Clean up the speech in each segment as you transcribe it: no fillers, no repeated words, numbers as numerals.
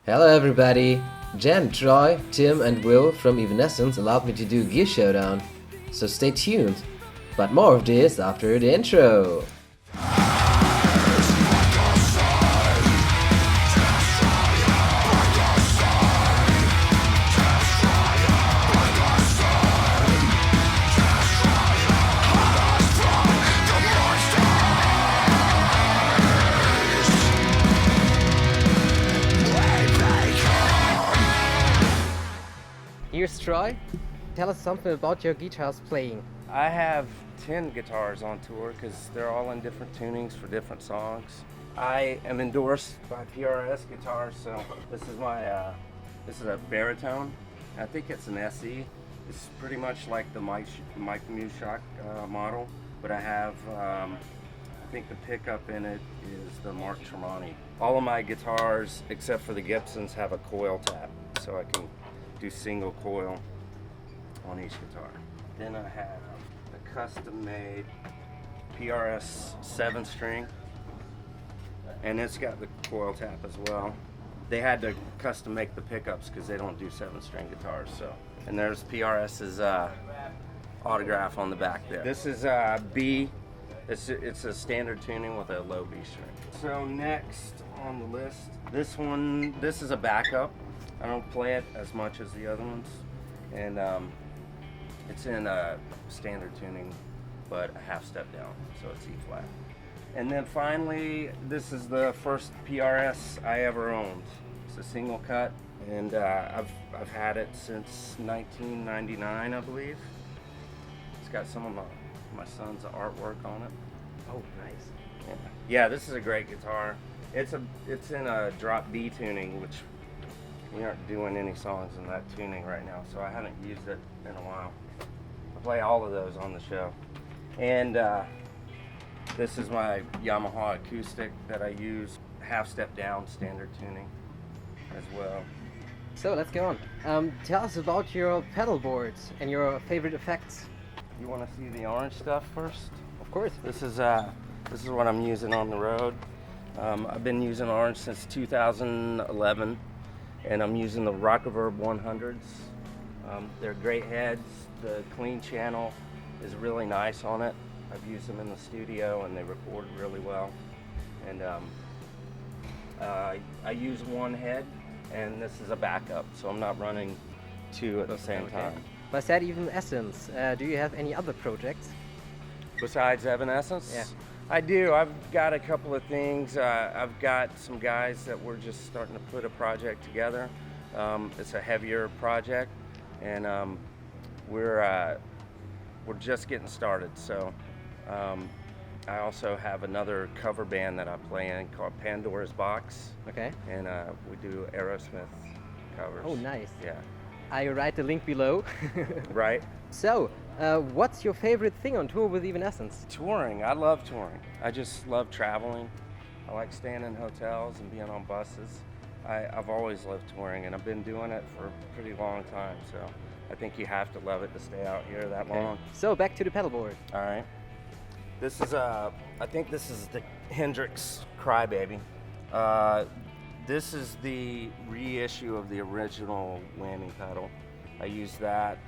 Hello everybody! Jen, Troy, Tim and Will from Evanescence allowed me to do Gear Showdown, so stay tuned. But more of this after the intro. Here's Troy. Tell us something about your guitars playing. I have 10 guitars on tour because they're all in different tunings for different songs. I am endorsed by PRS Guitars, so this is my this is a baritone. I think it's an SE. It's pretty much like the Mike Mushock model, but I have I think the pickup in it is the Mark Tremonti. All of my guitars, except for the Gibsons, have a coil tap, so I can do single coil on each guitar. Then I have a custom-made PRS 7-string, and it's got the coil tap as well. They had to custom make the pickups because they don't do 7-string guitars. So, and there's PRS's autograph on the back there. This is B. It's a standard tuning with a low B string. So next on the list, this is a backup. I don't play it as much as the other ones, and it's in a standard tuning, but a half step down, so it's E flat. And then finally, this is the first PRS I ever owned. It's a single cut, and I've had it since 1999, I believe. It's got some of my son's artwork on it. Oh, nice. Yeah, this is a great guitar. It's in a drop B tuning, which we aren't doing any songs in that tuning right now, so I haven't used it in a while. I play all of those on the show. And this is my Yamaha acoustic that I use, half step down standard tuning as well. So let's go on. Tell us about your pedal boards and your favorite effects. You want to see the orange stuff first? Of course. This is what I'm using on the road. I've been using orange since 2011. And I'm using the Rockaverb 100s. They're great heads. The clean channel is really nice on it. I've used them in the studio and they record really well. And I use one head, and this is a backup, so I'm not running two at the same time. Besides Evanescence, do you have any other projects? Besides Evanescence? Yeah. I do. I've got a couple of things. I've got some guys that we're just starting to put a project together. It's a heavier project, and we're just getting started. So I also have another cover band that I play in called Pandora's Box. Okay. And we do Aerosmith covers. Oh, nice. Yeah. I'll write the link below. Right. So, what's your favorite thing on tour with Evanescence? Touring. I love touring. I just love traveling. I like staying in hotels and being on buses. I've always loved touring, and I've been doing it for a pretty long time, so I think you have to love it to stay out here that long. So, back to the pedal board. All right. This is I think this is the Hendrix Cry-Baby. This is the reissue of the original whammy pedal. I used that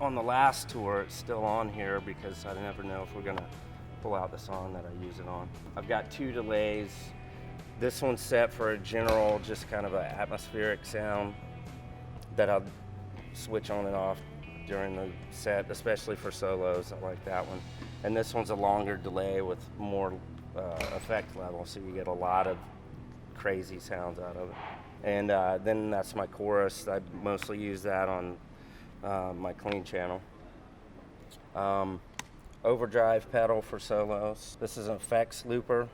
on the last tour. It's still on here because I never know if we're gonna pull out the song that I use it on. I've got 2 delays. This one's set for a general, just kind of an atmospheric sound that I'll switch on and off during the set, especially for solos. I like that one. And this one's a longer delay with more effect level, so you get a lot of crazy sounds out of it. And then that's my chorus. I mostly use that on my clean channel. Overdrive pedal for solos. This is an effects looper.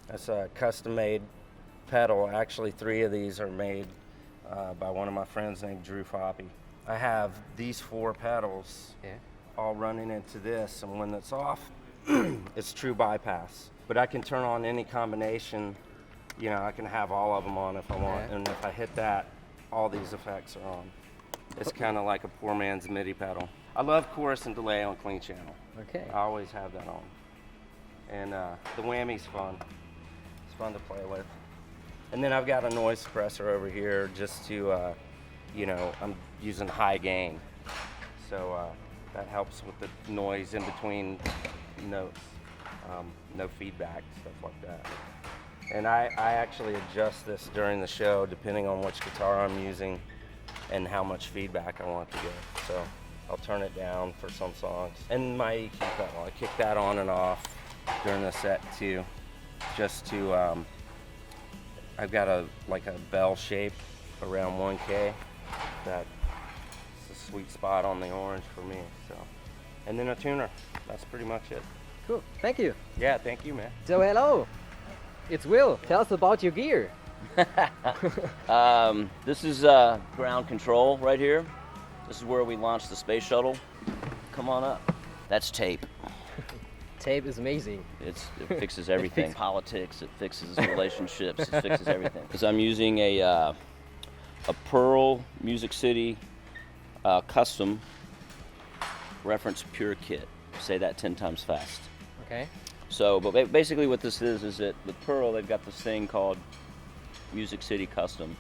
That's a custom-made pedal. Actually, 3 of these are made by one of my friends named Drew Foppy. I have these 4 pedals all running into this, and when it's off, it's true bypass. But I can turn on any combination. You know, I can have all of them on if I want, and if I hit that, all these effects are on. It's kind of like a poor man's MIDI pedal. I love chorus and delay on clean channel. Okay. I always have that on. And the whammy's fun. It's fun to play with. And then I've got a noise suppressor over here just to, I'm using high gain. So that helps with the noise in between notes. No feedback, stuff like that. And I actually adjust this during the show depending on which guitar I'm using and how much feedback I want to get. So I'll turn it down for some songs. And my EQ pedal, I kick that on and off during the set too, just to, I've got a bell shape around 1K. That's a sweet spot on the orange for me. So, and then a tuner. That's pretty much it. Cool. Thank you. Yeah, thank you, man. So hello, it's Will. Tell us about your gear. This is ground control right here. This is where we launched the space shuttle. Come on up. That's tape. Tape is amazing. It fixes everything. Politics, it fixes relationships, it fixes everything. Because I'm using a Pearl Music City custom reference pure kit. Say that 10 times fast. Okay. So, but basically what this is that with Pearl, they've got this thing called Music City Custom.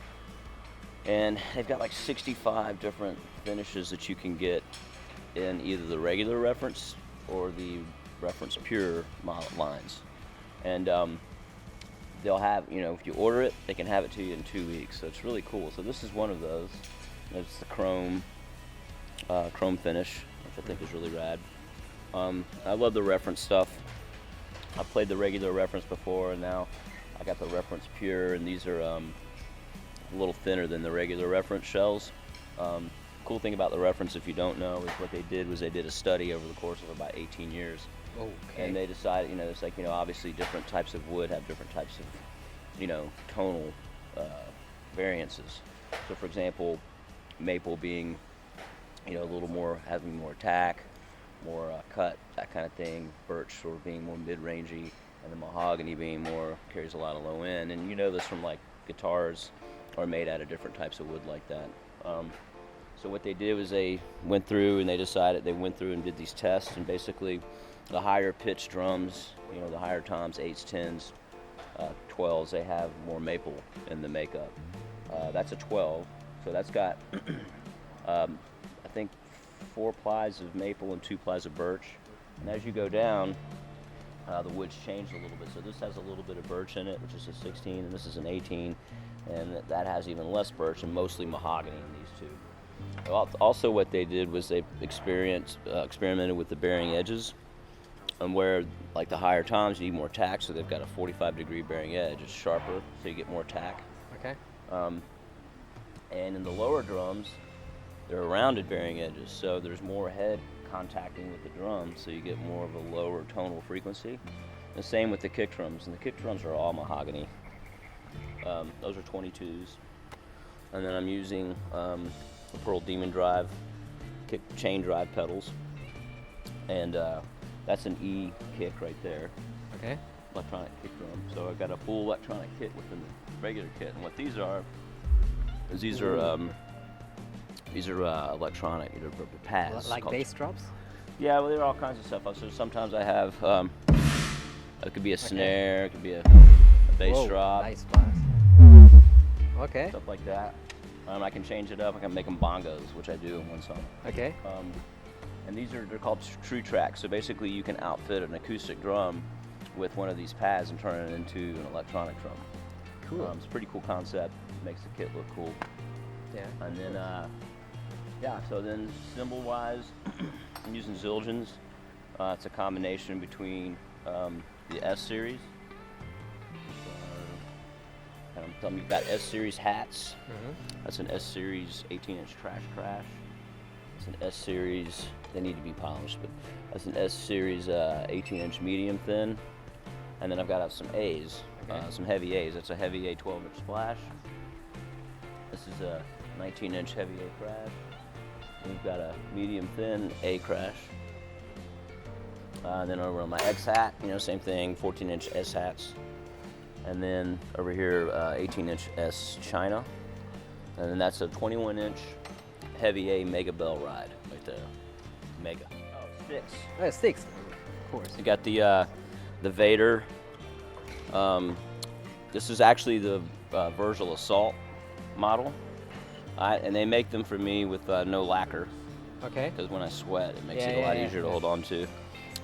And they've got like 65 different finishes that you can get in either the regular reference or the reference pure model lines. And they'll have, if you order it, they can have it to you in 2 weeks. So it's really cool. So this is one of those. It's the chrome finish, which I think is really rad. I love the reference stuff. I played the regular reference before, and now I got the reference pure, and these are a little thinner than the regular reference shells. Cool thing about the reference, if you don't know, is what they did was they did a study over the course of about 18 years. Okay. And they decided, it's like, obviously different types of wood have different types of, tonal variances. So for example, maple being, a little more, having more attack, more cut, that kind of thing. Birch sort of being more mid-rangey, and the mahogany being more, carries a lot of low end. And you know this from like guitars are made out of different types of wood like that. So what they did was they went through and they went through and did these tests, and basically the higher pitched drums, the higher toms, 8s, 10s, 12s, they have more maple in the makeup. That's a 12, so that's got, I think, 4 plies of maple and 2 plies of birch. And as you go down, the wood's changed a little bit. So this has a little bit of birch in it, which is a 16, and this is an 18, and that has even less birch and mostly mahogany in these two. Also what they did was they experimented with the bearing edges, and where like the higher toms you need more tack, so they've got a 45-degree bearing edge. It's sharper, so you get more tack. Okay. And in the lower drums, they're rounded bearing edges, so there's more head contacting with the drum, so you get more of a lower tonal frequency. The same with the kick drums, and the kick drums are all mahogany. Those are 22s. And then I'm using the Pearl Demon Drive chain drive pedals, and that's an E kick right there. Okay. Electronic kick drum. So I've got a full electronic kit within the regular kit, and what these are is these are electronic, they're pads. Like bass drops? Yeah, well, there are all kinds of stuff. So sometimes I have, it could be a snare, it could be a bass drop. Nice blast. Okay. Stuff like that. I can change it up. I can make them bongos, which I do in one song. Okay. And they're called true tracks. So basically you can outfit an acoustic drum with one of these pads and turn it into an electronic drum. Cool. It's a pretty cool concept. Makes the kit look cool. Yeah. And then, so then cymbal-wise, I'm using Zildjians. It's a combination between the S series. You've got S series hats. Mm-hmm. That's an S series 18-inch Trash Crash. It's an S series, they need to be polished, but that's an S series 18-inch medium thin. And then I've got some A's, some heavy A's. That's a heavy A 12-inch Splash. This is a 19-inch heavy A Crash. We've got a medium thin A Crash. And then over on my X hat, same thing, 14-inch S hats. And then over here, 18-inch S China. And then that's a 21-inch heavy A Mega Bell Ride right there. Mega. Oh, 6. Oh, 6, of course. You got the Vader. This is actually Virgil Assault model. And they make them for me with no lacquer. Okay. Because when I sweat, it makes it a lot easier to hold on to.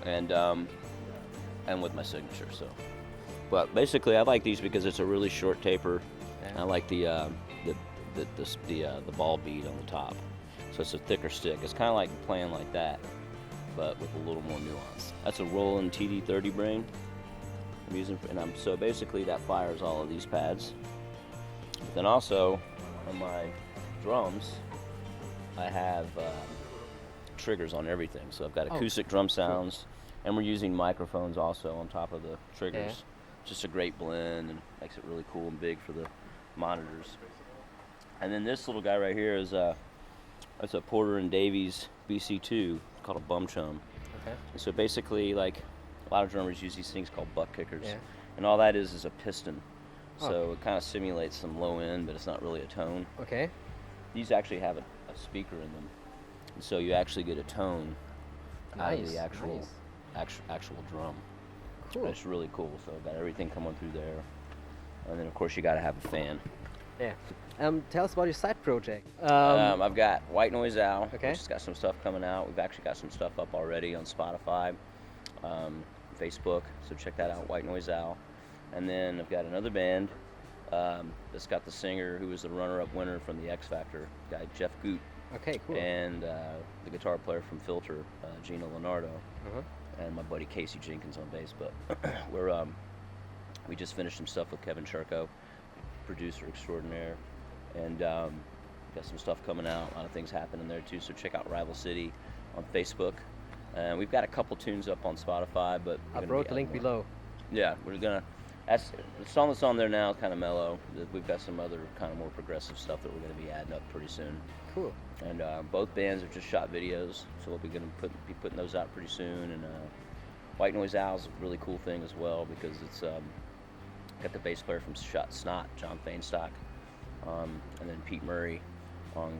And with my signature, so. But basically, I like these because it's a really short taper. Yeah. I like the ball bead on the top, so it's a thicker stick. It's kind of like playing like that, but with a little more nuance. That's a Roland TD30 brain I'm using, so basically that fires all of these pads. But then also on my drums, I have triggers on everything. So I've got acoustic drum sounds, and we're using microphones also on top of the triggers. Yeah. Just a great blend, and makes it really cool and big for the monitors. And then this little guy right here is that's a Porter and Davies BC2 called a bum chum. Okay. And so basically, like a lot of drummers use these things called butt kickers, and all that is a piston. So it kind of simulates some low end, but it's not really a tone. Okay. These actually have a speaker in them, and so you actually get a tone out of the actual drum. Cool. It's really cool. So I've got everything coming through there, and then of course you got to have a fan. Yeah. Tell us about your side project. I've got White Noise Owl, which has got some stuff coming out. We've actually got some stuff up already on Spotify, Facebook, so check that out, White Noise Owl. And then I've got another band that's got the singer who was the runner-up winner from the X Factor, guy Jeff Goot. Okay, cool. And the guitar player from Filter, Gino Leonardo. And my buddy Casey Jenkins on bass. But we just finished some stuff with Kevin Cherko, producer extraordinaire, and got some stuff coming out. A lot of things happening there too. So check out Rival City on Facebook. And we've got a couple tunes up on Spotify, but I wrote the link below. Yeah, we're gonna. That's the song that's on there now is kind of mellow. We've got some other kind of more progressive stuff that we're gonna be adding up pretty soon. Cool. And both bands have just shot videos, so we'll be be putting those out pretty soon. And White Noise Owl is a really cool thing as well because it's got the bass player from Snot, John Feinstock, and then Pete Murray on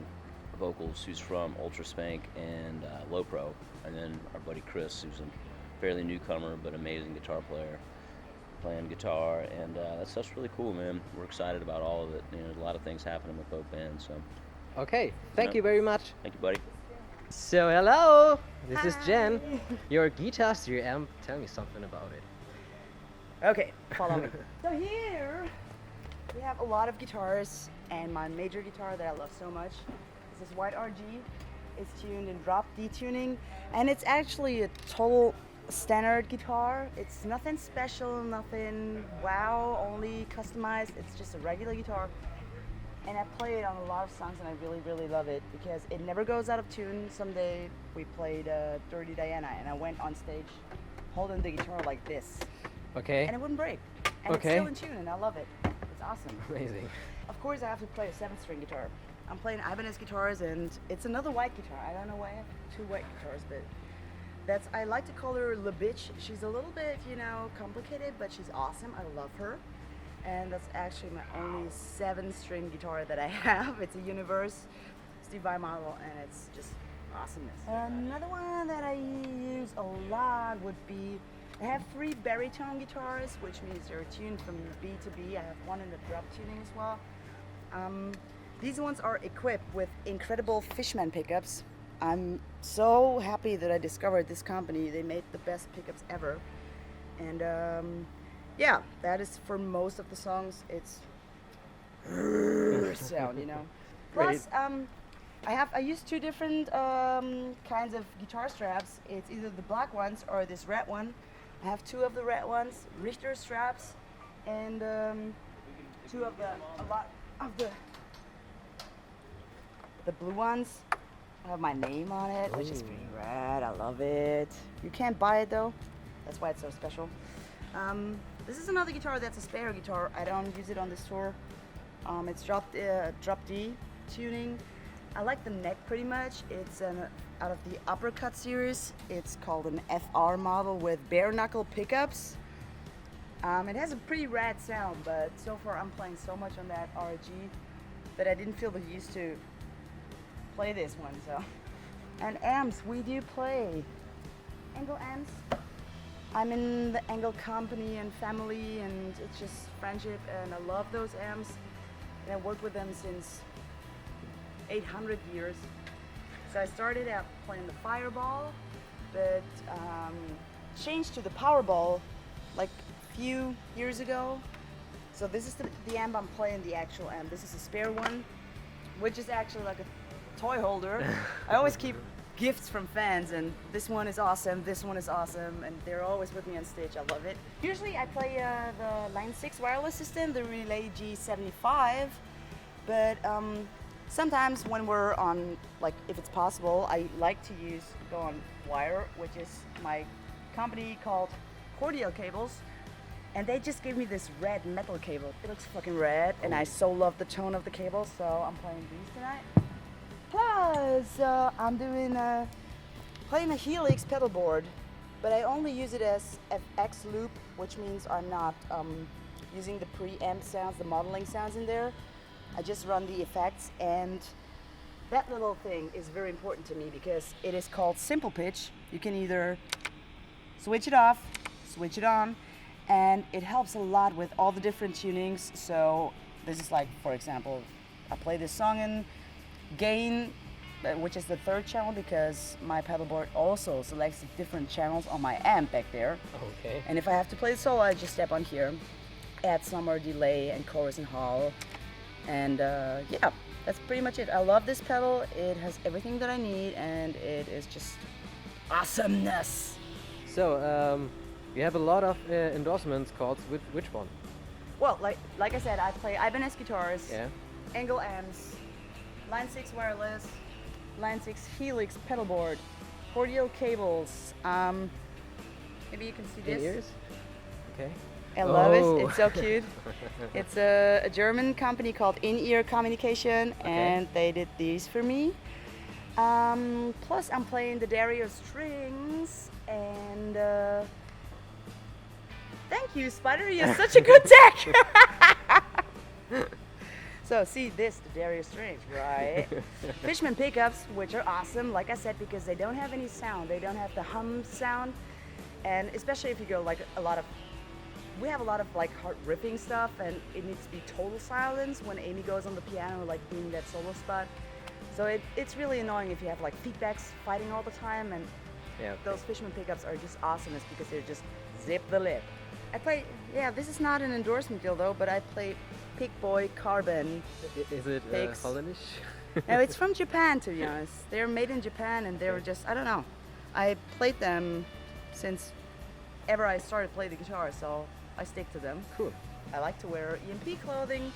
vocals, who's from Ultra Spank and Low Pro, and then our buddy Chris, who's a fairly newcomer but amazing guitar player, playing guitar, and that's really cool, man. We're excited about all of it. You know, there's a lot of things happening with both bands. So. Okay, thank you very much. Thank you, buddy. So hello, this is Jen. Your guitar steer amp. Tell me something about it. Okay, follow me. So here we have a lot of guitars, and my major guitar that I love so much is this white RG. It's tuned in drop D tuning, and it's actually a total standard guitar. It's nothing special, nothing wow, only customized. It's just a regular guitar. And I play it on a lot of songs, and I really, really love it because it never goes out of tune. Someday we played Dirty Diana, and I went on stage holding the guitar like this. Okay. And it wouldn't break. And it's still in tune, and I love it. It's awesome. Amazing. Of course, I have to play a 7-string guitar. I'm playing Ibanez guitars, and it's another white guitar. I don't know why I have 2 white guitars, but I like to call her La Bitch. She's a little bit, complicated, but she's awesome. I love her. And that's actually my only 7-string guitar that I have. It's a Universe Steve Vai model, and it's just awesomeness. Another one that I use a lot would be, I have 3 baritone guitars, which means they're tuned from B to B. I have one in the drop tuning as well. These ones are equipped with incredible Fishman pickups. I'm so happy that I discovered this company. They made the best pickups ever. And yeah, that is for most of the songs. It's sound, Plus, I use 2 different kinds of guitar straps. It's either the black ones or this red one. I have 2 of the red ones, Richter straps, and a lot of the blue ones. I have my name on it, which is pretty rad. I love it. You can't buy it though. That's why it's so special. This is another guitar that's a spare guitar. I don't use it on this tour. It's drop D tuning. I like the neck pretty much. It's out of the Uppercut series. It's called an FR model with bare knuckle pickups. It has a pretty rad sound, but so far I'm playing so much on that RG that I didn't feel the use to play this one. So, and amps, we do play Engel amps. I'm in the Engel company and family, and it's just friendship, and I love those amps. And I worked with them since 800 years. So I started out playing the Fireball, but changed to the Powerball like a few years ago. So this is the amp I'm playing, the actual amp. This is a spare one, which is actually like a toy holder. I always keep gifts from fans, and this one is awesome, this one is awesome, and they're always with me on stage. I love it. Usually I play the Line 6 wireless system, the Relay G75, but sometimes when we're on, like if it's possible, I like to go on wire, which is my company called Cordial Cables, and they just gave me this red metal cable. It looks fucking red, and I so love the tone of the cable, so I'm playing these tonight. Plus, I'm doing playing a Helix pedal board, but I only use it as FX loop, which means I'm not using the preamp sounds, the modeling sounds in there. I just run the effects, and that little thing is very important to me because it is called simple pitch. You can either switch it off, switch it on, and it helps a lot with all the different tunings. So this is like, for example, I play this song in gain, which is the third channel, because my pedal board also selects the different channels on my amp back there. Okay. And if I have to play the solo, I just step on here, add some more delay and chorus and hall, and yeah, that's pretty much it. I love this pedal. It has everything that I need, and it is just awesomeness. So, you have a lot of endorsements called. Which one? Well, like I said, I play Ibanez guitars, Yeah. Engel amps, Line 6 wireless, Line 6 Helix pedal board, Cordial cables. Maybe you can see this. In-ears? Okay. I love it. It's so cute. It's a German company called In-Ear Communication, and they did these for me. Plus, I'm playing the Dario strings, and thank you, Spider. You're such a good tech. So see this, the Dario strings, right? Fishman Pickups, which are awesome, like I said, because they don't have any sound. They don't have the hum sound, and especially if you go like we have a lot of like hard riffing stuff, and it needs to be total silence when Amy goes on the piano, like doing that solo spot. So it's really annoying if you have like feedbacks fighting all the time, and those Fishman Pickups are just awesome. It's because they're just zip the lip. I play, this is not an endorsement deal though, but I play Pig Boy Carbon. Is it Pigs. Holländish? No, it's from Japan, to be honest. They're made in Japan, and they were just, I don't know. I played them since ever I started playing the guitar, so I stick to them. Cool. I like to wear EMP clothing.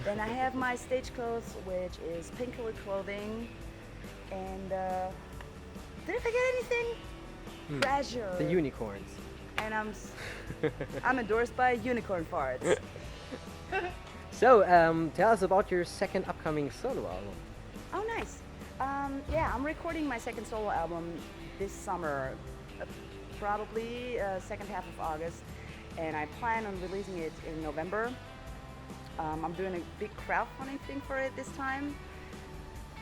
Then I have my stage clothes, which is painkiller clothing. And did I forget anything? Treasure. The unicorns. And I'm endorsed by Unicorn Farts. So, tell us about your second upcoming solo album. Oh, nice. I'm recording my second solo album this summer, probably second half of August, and I plan on releasing it in November. I'm doing a big crowdfunding thing for it this time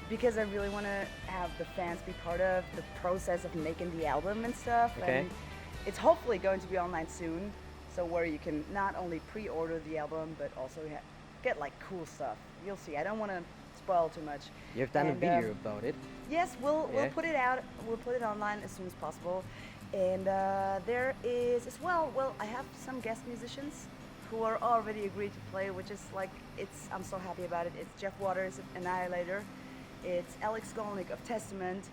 because I really want to have the fans be part of the process of making the album and stuff. Okay. And it's hopefully going to be online soon, so where you can not only pre-order the album but also get like cool stuff. You'll see. I don't want to spoil too much. You've done a video about it. Yes, we'll put it out. We'll put it online as soon as possible. And there is as well. Well, I have some guest musicians who are already agreed to play, which is like I'm so happy about it. It's Jeff Waters of Annihilator. It's Alex Skolnick of Testament.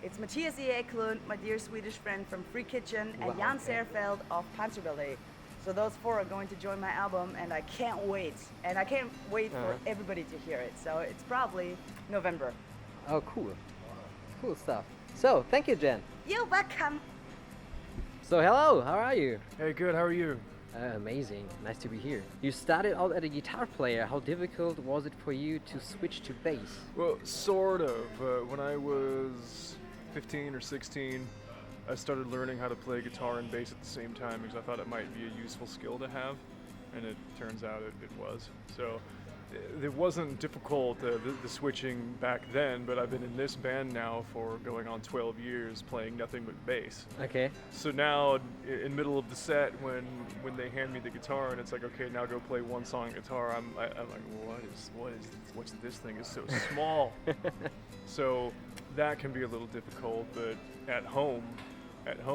It's Matthias E. Eklund, my dear Swedish friend from Free Kitchen, and Jan Serfeld of Panzerballet. So those four are going to join my album, and I can't wait. And I can't wait for everybody to hear it. So it's probably November. Oh, cool. Cool stuff. So, thank you, Jen. You're welcome. So, hello, how are you? Hey, good, how are you? Amazing, nice to be here. You started out as a guitar player. How difficult was it for you to switch to bass? Well, sort of. When I was 15 or 16, I started learning how to play guitar and bass at the same time because I thought it might be a useful skill to have, and it turns out it was. So it wasn't difficult, the switching back then, but I've been in this band now for going on 12 years playing nothing but bass. Okay. So now, in the middle of the set, when they hand me the guitar and it's like, okay, now go play one song guitar, I'm like, what's this thing? It's so small. So that can be a little difficult, but at home,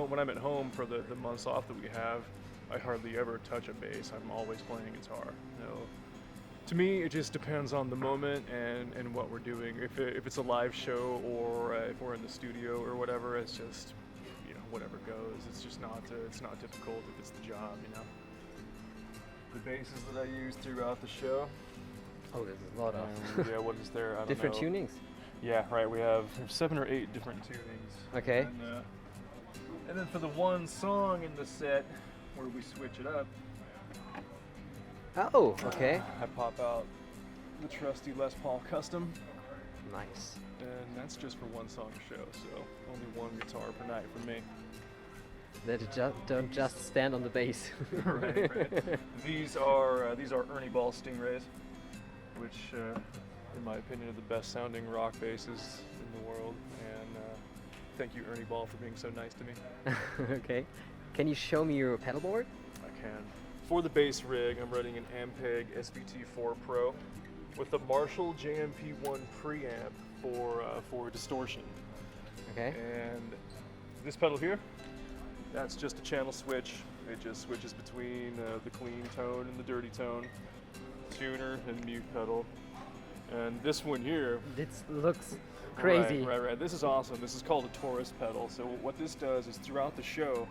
when I'm at home for the months off that we have, I hardly ever touch a bass. I'm always playing guitar. To me, it just depends on the moment and what we're doing. If it's a live show or if we're in the studio or whatever, it's just, whatever goes. It's just not difficult if it's the job, The basses that I use throughout the show. Oh, there's a lot of Yeah, what is there? I don't different know. tunings. Yeah, right. We have 7 or 8 different tunings. Okay. And then for the one song in the set where we switch it up, Oh, okay. I pop out the trusty Les Paul Custom, Nice. and that's just for one song show, so only one guitar per night for me. That it don't just stand on the bass. right. These are Ernie Ball Stingrays, which, in my opinion, are the best sounding rock basses in the world. And thank you, Ernie Ball, for being so nice to me. Okay. Can you show me your pedal board? I can. For the bass rig, I'm running an Ampeg SVT4 Pro with a Marshall JMP1 preamp for distortion. Okay. And this pedal here, that's just a channel switch. It just switches between the clean tone and the dirty tone, tuner and mute pedal. And this one here, This looks crazy. Right. This is awesome. This is called a Torus pedal. So what this does is throughout the show,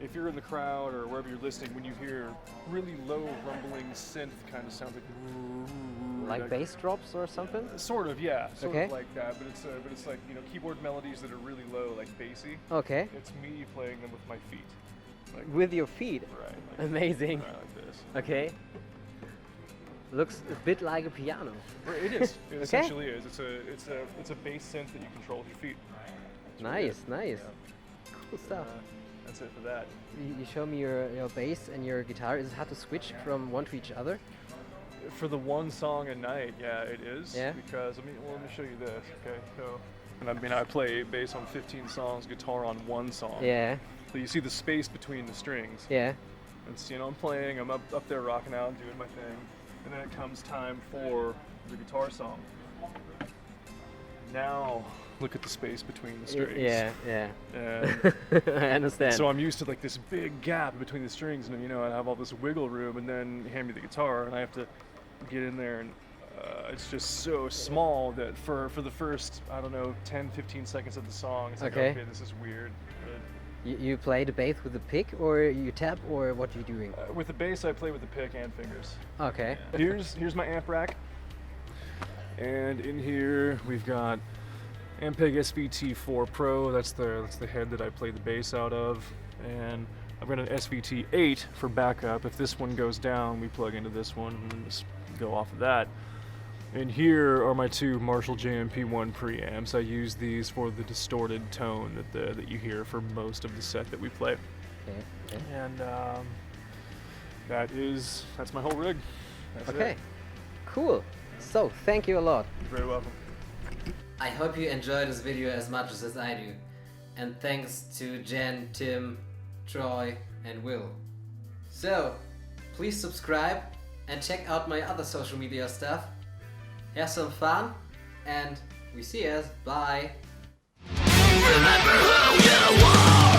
if you're in the crowd or wherever you're listening, when you hear really low rumbling synth kind of sounds Like bass drops or something? Sort of, yeah, sort Okay. of like that. But it's like keyboard melodies that are really low, like bassy. Okay. It's me playing them with my feet. Like, With your feet? right. Like, Amazing. right, like this. Okay. Looks a bit like a piano. It is. It essentially is. It's a bass synth that you control with your feet. It's really Nice, good. nice. Yeah. Cool stuff. That's it for that. You show me your bass and your guitar. Is it hard to switch from one to each other? For the one song a night, yeah, it is. Yeah. Because let me show you this. Okay, so I play bass on 15 songs, guitar on one song. Yeah, So you see the space between the strings. yeah. It's, I'm playing, I'm up there rocking out, doing my thing, and then it comes time for the guitar song. Now look at the space between the strings. Yeah. And I understand. so I'm used to like this big gap between the strings, and I have all this wiggle room, and then you hand me the guitar, and I have to get in there, and it's just so small that for the first, 10-15 seconds of the song, it's like, Okay. okay, this is weird. But You play the bass with the pick, or you tap, or what are you doing? with the bass, I play with the pick and fingers. Okay. Here's my amp rack, and in here we've got Ampeg SVT4 Pro. That's the head that I play the bass out of, and I've got an SVT8 for backup. If this one goes down, we plug into this one and just go off of that. And here are my two Marshall JMP1 preamps. I use these for the distorted tone that you hear for most of the set that we play. Okay. And that's my whole rig. That's Okay. it. Cool. So, thank you a lot. You're very welcome. I hope you enjoyed this video as much as I do. And thanks to Jen, Tim, Troy and Will. So, please subscribe and check out my other social media stuff. Have some fun and we see us. Bye. Remember who you are.